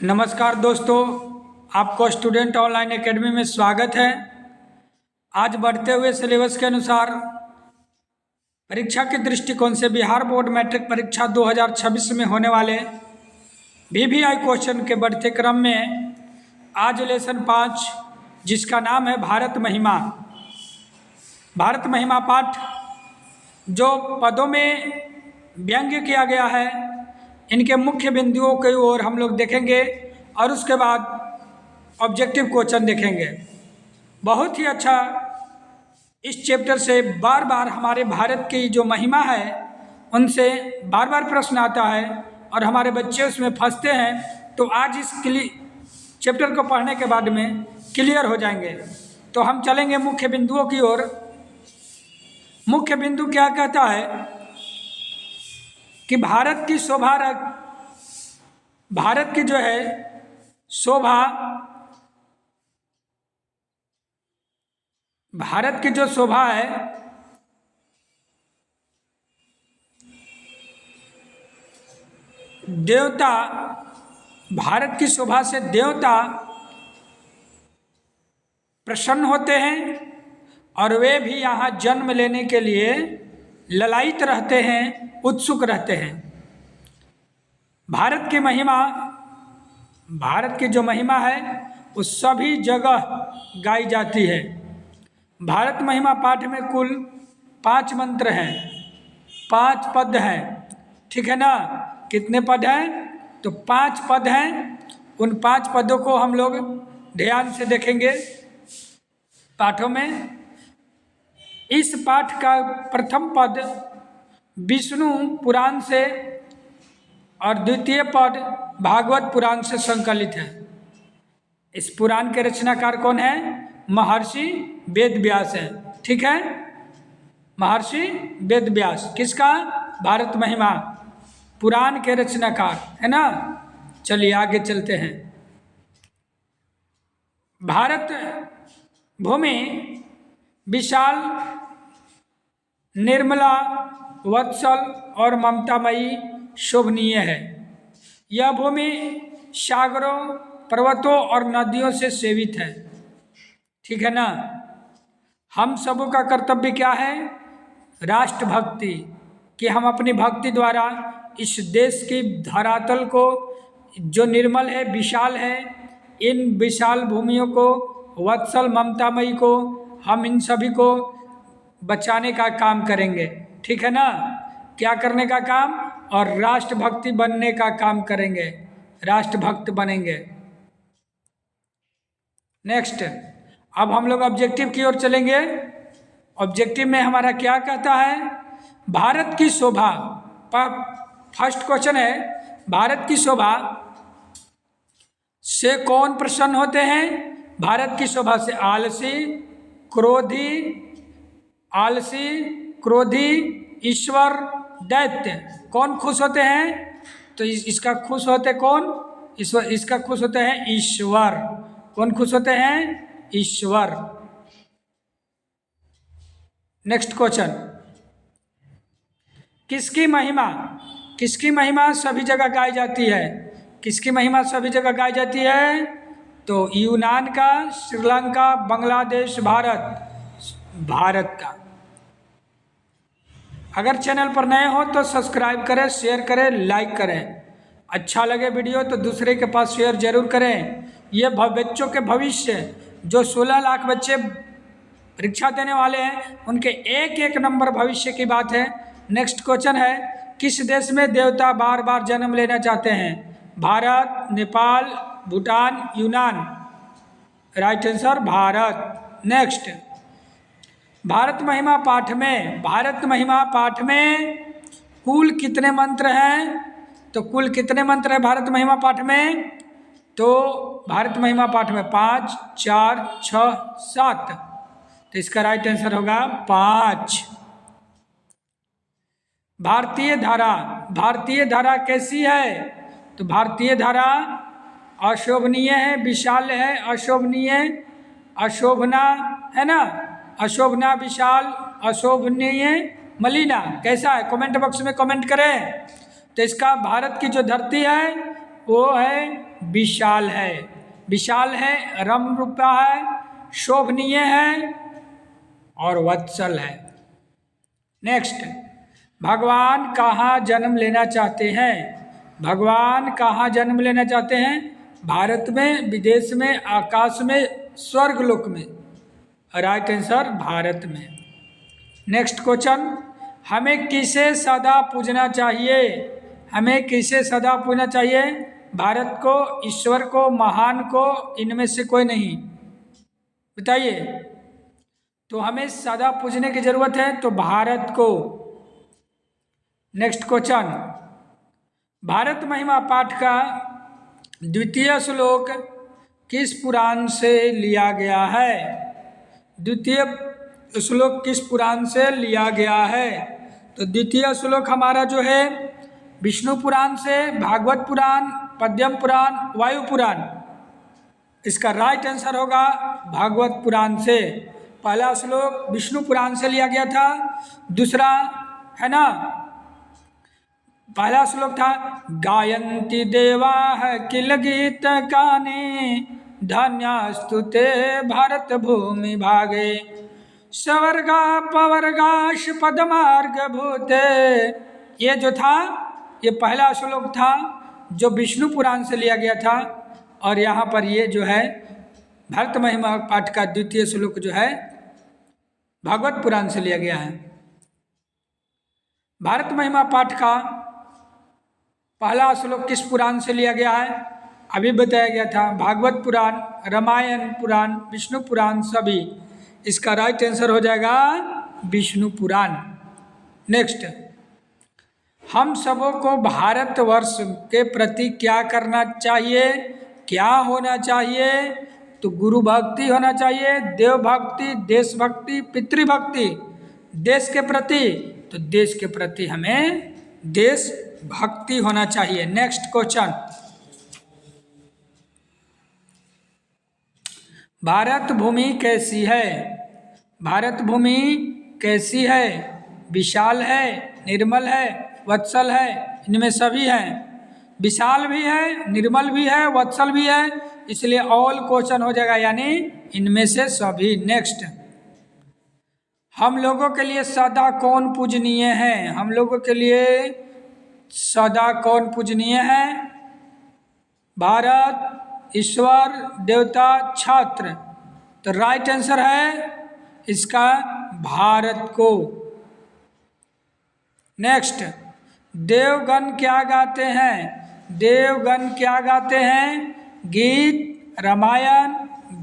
नमस्कार दोस्तों, आपको स्टूडेंट ऑनलाइन एकेडमी में स्वागत है। आज बढ़ते हुए सिलेबस के अनुसार परीक्षा के दृष्टिकोण से बिहार बोर्ड मैट्रिक परीक्षा 2026 में होने वाले VVI क्वेश्चन के बढ़ते क्रम में आज लेसन 5 जिसका नाम है भारत महिमा। भारत महिमा पाठ जो पदों में व्यंग्य किया गया है, इनके मुख्य बिंदुओं की ओर हम लोग देखेंगे और उसके बाद ऑब्जेक्टिव क्वेश्चन देखेंगे। बहुत ही अच्छा इस चैप्टर से बार बार हमारे भारत की जो महिमा है उनसे बार बार प्रश्न आता है और हमारे बच्चे उसमें फंसते हैं। तो आज इस चैप्टर को पढ़ने के बाद में क्लियर हो जाएंगे। तो हम चलेंगे मुख्य बिंदुओं की ओर। मुख्य बिंदु क्या कहता है कि भारत की जो है शोभा, भारत की जो शोभा है देवता, भारत की शोभा से देवता प्रसन्न होते हैं और वे भी यहाँ जन्म लेने के लिए ललायित रहते हैं, उत्सुक रहते हैं। भारत की महिमा, भारत की जो महिमा है वो सभी जगह गाई जाती है। भारत महिमा पाठ में कुल 5 मंत्र हैं, 5 पद हैं, ठीक है ना। कितने पद हैं? तो 5 पद हैं। उन 5 पदों को हम लोग ध्यान से देखेंगे पाठों में। इस पाठ का प्रथम पद विष्णु पुराण से और द्वितीय पद भागवत पुराण से संकलित है। इस पुराण के रचनाकार कौन है? महर्षि वेद व्यास है, ठीक है। महर्षि वेद व्यास किसका? भारत महिमा पुराण के रचनाकार है ना। चलिए आगे चलते हैं। भारत भूमि विशाल, निर्मला, वत्सल और ममतामयी शोभनीय है। यह भूमि सागरों, पर्वतों और नदियों से सेवित है, ठीक है ना। हम सबों का कर्तव्य क्या है? राष्ट्रभक्ति, कि हम अपनी भक्ति द्वारा इस देश की धरातल को जो निर्मल है, विशाल है, इन विशाल भूमियों को, वत्सल ममतामयी को, हम इन सभी को बचाने का काम करेंगे, ठीक है ना। क्या करने का काम? और राष्ट्रभक्ति बनने का काम करेंगे, राष्ट्रभक्त बनेंगे। नेक्स्ट, अब हम लोग ऑब्जेक्टिव की ओर चलेंगे। ऑब्जेक्टिव में हमारा क्या कहता है? भारत की शोभा, फर्स्ट क्वेश्चन है, भारत की शोभा से कौन प्रसन्न होते हैं? भारत की शोभा से आलसी, क्रोधी, ईश्वर, दैत्य कौन खुश होते हैं? तो इसका खुश होते कौन? ईश्वर। इसका खुश होते हैं ईश्वर। कौन खुश होते हैं? ईश्वर। नेक्स्ट क्वेश्चन, किसकी महिमा, किसकी महिमा सभी जगह गाई जाती है? किसकी महिमा सभी जगह गाई जाती है? तो यूनान का, श्रीलंका, बांग्लादेश, भारत का। अगर चैनल पर नए हो तो सब्सक्राइब करें, शेयर करें, लाइक करें। अच्छा लगे वीडियो तो दूसरे के पास शेयर जरूर करें। ये बच्चों के भविष्य, जो 16 लाख बच्चे परीक्षा देने वाले हैं, उनके एक एक नंबर भविष्य की बात है। नेक्स्ट क्वेश्चन है, किस देश में देवता बार बार जन्म लेना चाहते हैं? भारत, नेपाल, भूटान, यूनान। Right answer Bharat. Next, Bharat महिमा पाठ में कुल कितने मंत्र हैं? तो कुल कितने मंत्र हैं भारत महिमा पाठ में? तो भारत महिमा पाठ में 5, 4, 6, 7। तो इसका राइट आंसर होगा 5। भारतीय धारा कैसी है? तो भारतीय धारा अशोभनीय है, विशाल है, अशोभना है ना, अशोभना, विशाल, अशोभनीय, मलिना। कैसा है? कमेंट बॉक्स में कमेंट करें। तो इसका भारत की जो धरती है वो है विशाल है। विशाल है, रमरूपा है, शोभनीय है और वत्सल है। नेक्स्ट, भगवान कहाँ जन्म लेना चाहते हैं? भगवान कहाँ जन्म लेना चाहते हैं? भारत में, विदेश में, आकाश में, स्वर्गलोक में। राइट आंसर भारत में। नेक्स्ट क्वेश्चन, हमें किसे सदा पूजना चाहिए? हमें किसे सदा पूजना चाहिए? भारत को, ईश्वर को, महान को, इनमें से कोई नहीं? बताइए। तो हमें सदा पूजने की जरूरत है तो भारत को। नेक्स्ट क्वेश्चन, भारत महिमा पाठ का द्वितीय श्लोक किस पुराण से लिया गया है? द्वितीय श्लोक किस पुराण से लिया गया है? तो द्वितीय श्लोक हमारा जो है विष्णु पुराण से, भागवत पुराण, पद्म पुराण, वायु पुराण। इसका राइट आंसर होगा भागवत पुराण से। पहला श्लोक विष्णु पुराण से लिया गया था, दूसरा है ना, पहला श्लोक था गायन्ति देवाः किल गीत कानि धन्यास्तु ते भारत भूमि भागे स्वर्गा पवर्गाश पदमार्ग भूते। ये जो था, ये पहला श्लोक था जो विष्णु पुराण से लिया गया था, और यहाँ पर ये जो है भारत महिमा पाठ का द्वितीय श्लोक जो है भागवत पुराण से लिया गया है। भारत महिमा पाठ का पहला श्लोक किस पुराण से लिया गया है? अभी बताया गया था, भागवत पुराण, रामायण पुराण, विष्णु पुराण सभी। इसका राइट आंसर हो जाएगा विष्णु पुराण। नेक्स्ट, हम सबों को भारतवर्ष के प्रति क्या करना चाहिए? क्या होना चाहिए? तो गुरु भक्ति होना चाहिए, देव भक्ति, देशभक्ति, पितृभक्ति। देश के प्रति, तो देश के प्रति हमें देश भक्ति होना चाहिए। नेक्स्ट क्वेश्चन, भारत भूमि कैसी है? भारत भूमि कैसी है? विशाल है, निर्मल है, वत्सल है, इनमें सभी हैं। विशाल भी है, निर्मल भी है, वत्सल भी है, इसलिए ऑल क्वेश्चन हो जाएगा, यानी इनमें से सभी। नेक्स्ट, हम लोगों के लिए सदा कौन पूजनीय है? हम लोगों के लिए सदा कौन पूजनीय है? भारत, ईश्वर, देवता, छात्र। तो राइट आंसर है इसका भारत को। नेक्स्ट, देवगण क्या गाते हैं? देवगण क्या गाते हैं? गीत, रामायण,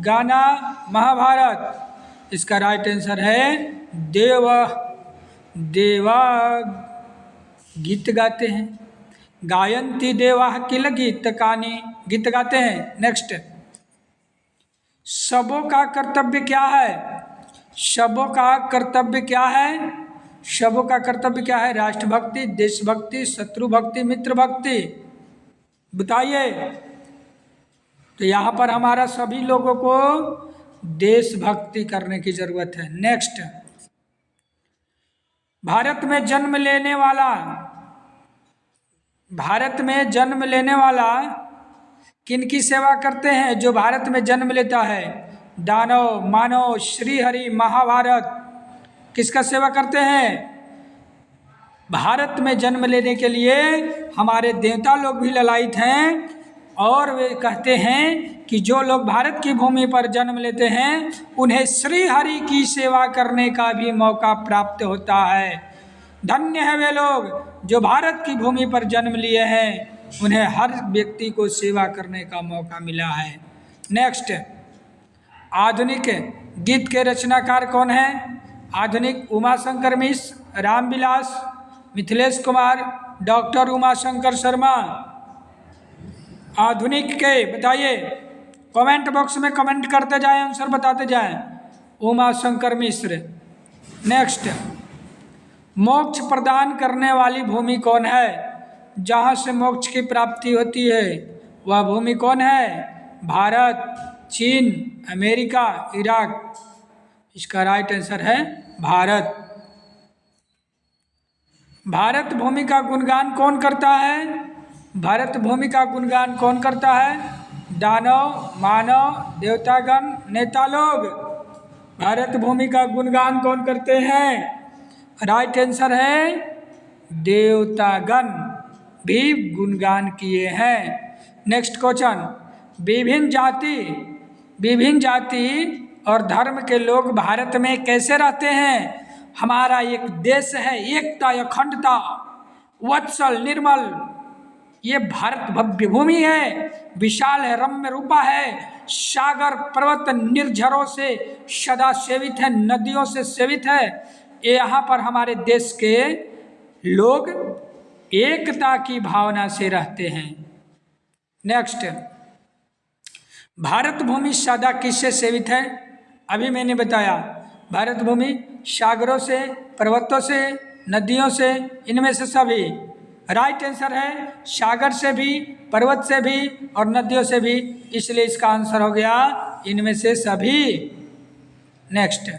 गाना, महाभारत। इसका राइट आंसर है देवा गीत गाते हैं। गायन्ति देवाः किल गीत कानि, गीत गाते हैं। नेक्स्ट, सबों का कर्तव्य क्या है? सबों का कर्तव्य क्या है? सबों का कर्तव्य क्या है? राष्ट्रभक्ति, देशभक्ति, शत्रु भक्ति, मित्र भक्ति। बताइए। तो यहाँ पर हमारा सभी लोगों को देशभक्ति करने की जरूरत है। नेक्स्ट, भारत में जन्म लेने वाला किनकी सेवा करते हैं? जो भारत में जन्म लेता है, दानव, मानव, श्रीहरि, महाभारत, किसका सेवा करते हैं? भारत में जन्म लेने के लिए हमारे देवता लोग भी ललायित हैं, और वे कहते हैं कि जो लोग भारत की भूमि पर जन्म लेते हैं उन्हें श्री हरि की सेवा करने का भी मौका प्राप्त होता है। धन्य है वे लोग जो भारत की भूमि पर जन्म लिए हैं, उन्हें हर व्यक्ति को सेवा करने का मौका मिला है। नेक्स्ट, आधुनिक गीत के रचनाकार कौन हैं? आधुनिक उमाशंकर मिश्र, रामविलास, मिथिलेश कुमार, डॉक्टर उमाशंकर शर्मा। आधुनिक के बताइए, कमेंट बॉक्स में कमेंट करते जाएं, आंसर बताते जाएं। उमाशंकर मिश्र। नेक्स्ट, मोक्ष प्रदान करने वाली भूमि कौन है? जहाँ से मोक्ष की प्राप्ति होती है वह भूमि कौन है? भारत, चीन, अमेरिका, इराक। इसका राइट आंसर है भारत। भारत भूमि का गुणगान कौन करता है? भारत भूमि का गुणगान कौन करता है? दानव, मानव, देवतागण, नेता लोग। भारत भूमि का गुणगान कौन करते हैं? राइट आंसर है देवतागण भी गुणगान किए हैं। नेक्स्ट क्वेश्चन, विभिन्न जाति और धर्म के लोग भारत में कैसे रहते हैं? हमारा एक देश है, एकता अखंडता, वत्सल निर्मल, ये भारत भव्य भूमि है, विशाल है, रम्य रूपा है, सागर पर्वत निर्झरों से सदा सेवित है, नदियों से सेवित है। यहाँ पर हमारे देश के लोग एकता की भावना से रहते हैं। नेक्स्ट, भारत भूमि सदा किससे सेवित है? अभी मैंने बताया भारत भूमि सागरों से, पर्वतों से, नदियों से, इनमें से सभी। राइट आंसर है सागर से भी, पर्वत से भी और नदियों से भी, इसलिए इसका आंसर हो गया इनमें से सभी। नेक्स्ट,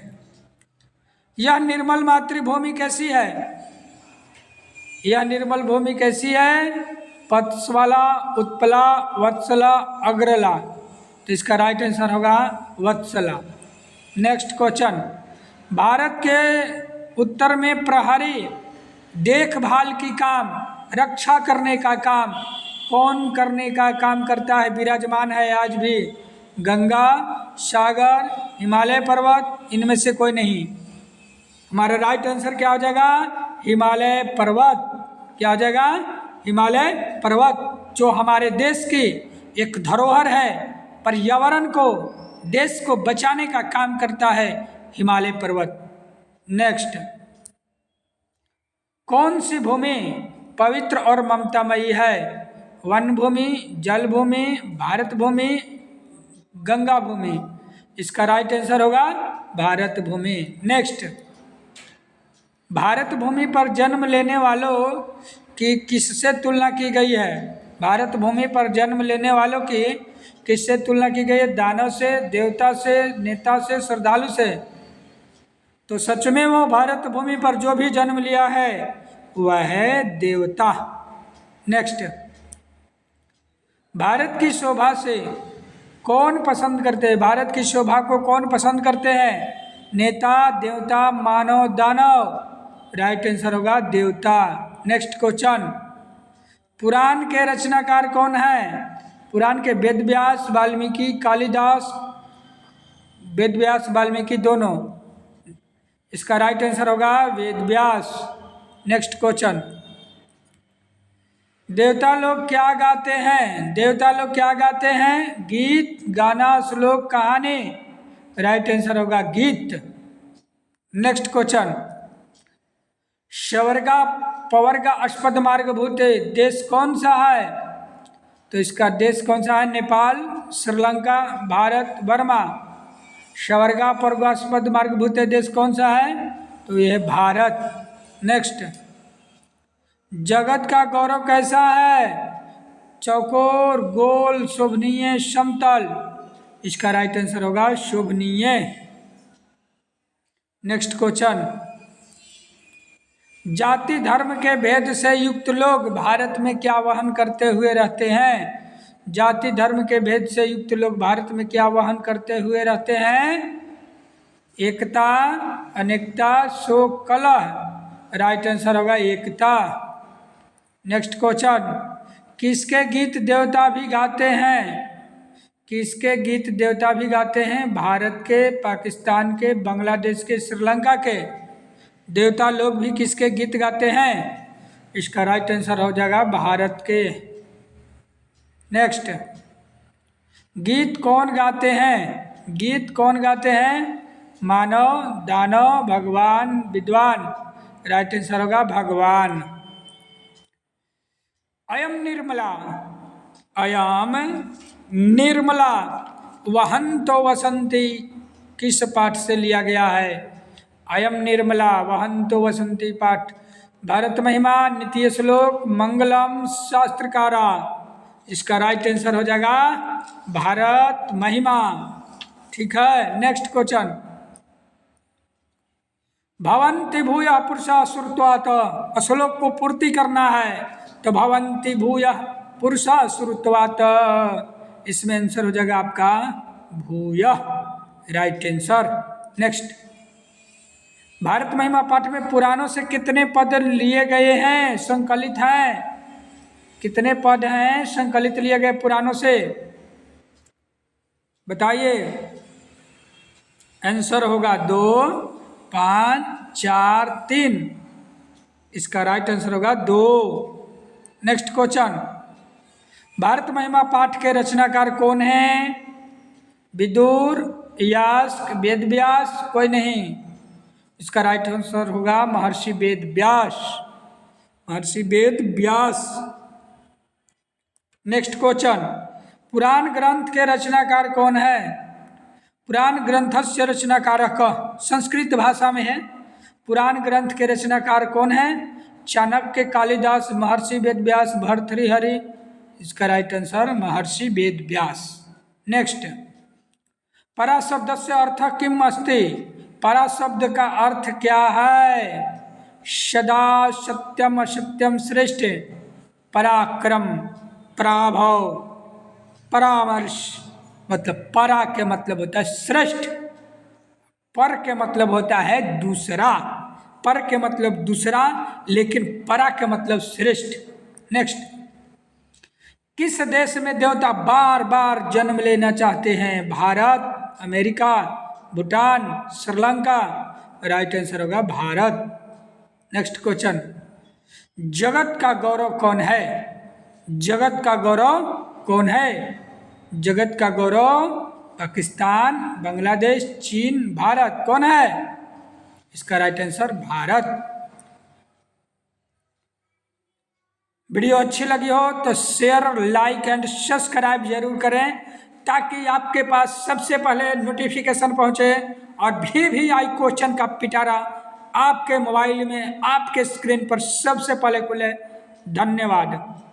यह निर्मल मातृभूमि कैसी है? यह निर्मल भूमि कैसी है? पत्सवाला, उत्पला, वत्सला, अग्रला। तो इसका राइट आंसर होगा वत्सला। नेक्स्ट क्वेश्चन, भारत के उत्तर में प्रहरी देखभाल की काम, रक्षा करने का काम कौन करने का काम करता है? विराजमान है आज भी? गंगा, सागर, हिमालय पर्वत, इनमें से कोई नहीं। हमारा राइट आंसर क्या हो जाएगा? हिमालय पर्वत। क्या हो जाएगा? हिमालय पर्वत, जो हमारे देश की एक धरोहर है, पर्यावरण को, देश को बचाने का काम करता है हिमालय पर्वत। नेक्स्ट, कौन सी भूमि पवित्र और ममतामयी है? वन भूमि, जल भूमि, भारत भूमि, गंगा भूमि। इसका राइट आंसर होगा भारत भूमि। नेक्स्ट, भारत भूमि पर जन्म लेने वालों की किससे तुलना की गई है? भारत भूमि पर जन्म लेने वालों की किससे तुलना की गई है? दानव से, देवता से, नेता से, श्रद्धालु से। तो सच में वो भारत भूमि पर जो भी जन्म लिया है वह है देवता। नेक्स्ट, भारत की शोभा से कौन पसंद करते हैं? भारत की शोभा को कौन पसंद करते हैं? नेता, देवता, मानव, दानव। राइट आंसर होगा देवता। नेक्स्ट क्वेश्चन, पुराण के रचनाकार कौन है? पुराण के वेद व्यास, वाल्मीकि, कालिदास, वेद व्यास, वाल्मीकि दोनों। इसका राइट आंसर होगा वेद व्यास। नेक्स्ट क्वेश्चन, देवता लोग क्या गाते हैं? देवता लोग क्या गाते हैं? गीत, गाना, श्लोक, कहानी। राइट आंसर होगा गीत। नेक्स्ट क्वेश्चन, स्वर्गा पवर्गा अस्पद मार्गभूत देश कौन सा है? तो इसका देश कौन सा है? नेपाल, श्रीलंका, भारत, बर्मा। स्वर्गा पवर्गास्पद मार्गभूत देश कौन सा है? तो यह है भारत। नेक्स्ट, जगत का गौरव कैसा है? चौकोर, गोल, शोभनीय, समतल। इसका राइट आंसर होगा शोभनीय। नेक्स्ट क्वेश्चन, जाति धर्म के भेद से युक्त लोग भारत में क्या वहन करते हुए रहते हैं? जाति धर्म के भेद से युक्त लोग भारत में क्या वहन करते हुए रहते हैं? एकता, अनेकता, शोक, कलह। राइट आंसर होगा एकता। नेक्स्ट क्वेश्चन, किसके गीत देवता भी गाते हैं? किसके गीत देवता भी गाते हैं? भारत के, पाकिस्तान के, बांग्लादेश के, श्रीलंका के देवता लोग भी किसके गीत गाते हैं? इसका राइट आंसर हो जाएगा भारत के। नेक्स्ट, गीत कौन गाते हैं? गीत कौन गाते हैं? मानव, दानव, भगवान, विद्वान। राइट आंसर होगा भगवान। अयम निर्मला, अयम निर्मला वहंतो वसंती किस पाठ से लिया गया है? अयम निर्मला वहंतो वसंती पाठ भारत महिमा, नित्य श्लोक, मंगलम, शास्त्रकारा। इसका राइट आंसर हो जाएगा भारत महिमा। ठीक है। नेक्स्ट क्वेश्चन, भवंति भूय पुरुषा श्रुत्वात्, श्लोक को पूर्ति करना है तो भवंति भूय पुरुषा श्रुतवात, इसमें आंसर हो जाएगा आपका भूयः, राइट आंसर। नेक्स्ट, भारत महिमा पाठ में पुराणों से कितने पद लिए गए हैं, संकलित हैं? कितने पद हैं संकलित लिए गए पुराणों से, बताइए। आंसर होगा 2, 5, 4, 3। इसका राइट आंसर होगा 2। नेक्स्ट क्वेश्चन, भारत महिमा पाठ के रचनाकार कौन हैं? विदुर, यास्क, वेद व्यास, कोई नहीं। इसका राइट आंसर होगा महर्षि वेद व्यास, महर्षि वेद व्यास। नेक्स्ट क्वेश्चन, पुराण ग्रंथ के रचनाकार कौन है? पुराण ग्रंथस्य रचनाकारक, संस्कृत भाषा में है। पुराण ग्रंथ के रचनाकार कौन है? चाणक्य, कालिदास, महर्षि वेद व्यास, भर्तृहरि। इसका राइट आंसर महर्षि वेद व्यास। नेक्स्ट, परा शब्द से अर्थ किम अस्ति? परा शब्द का अर्थ क्या है? सदा, सत्यम, असत्यम, श्रेष्ठ, पराक्रम, पराभव, परामर्श। मतलब परा के मतलब होता है श्रेष्ठ, पर के मतलब होता है दूसरा, पर के मतलब दूसरा, लेकिन परा के मतलब श्रेष्ठ। नेक्स्ट, किस देश में देवता बार बार जन्म लेना चाहते हैं? Bharat, America, Bhutan, Sri Lanka. Right answer होगा भारत। नेक्स्ट क्वेश्चन, जगत का गौरव कौन है? जगत का गौरव कौन है? जगत का गौरव पाकिस्तान, बांग्लादेश, चीन, भारत, कौन है? इसका राइट आंसर भारत। वीडियो अच्छी लगी हो तो शेयर, लाइक एंड सब्सक्राइब जरूर करें, ताकि आपके पास सबसे पहले नोटिफिकेशन पहुंचे और भी आई क्वेश्चन का पिटारा आपके मोबाइल में, आपके स्क्रीन पर सबसे पहले खुले। धन्यवाद।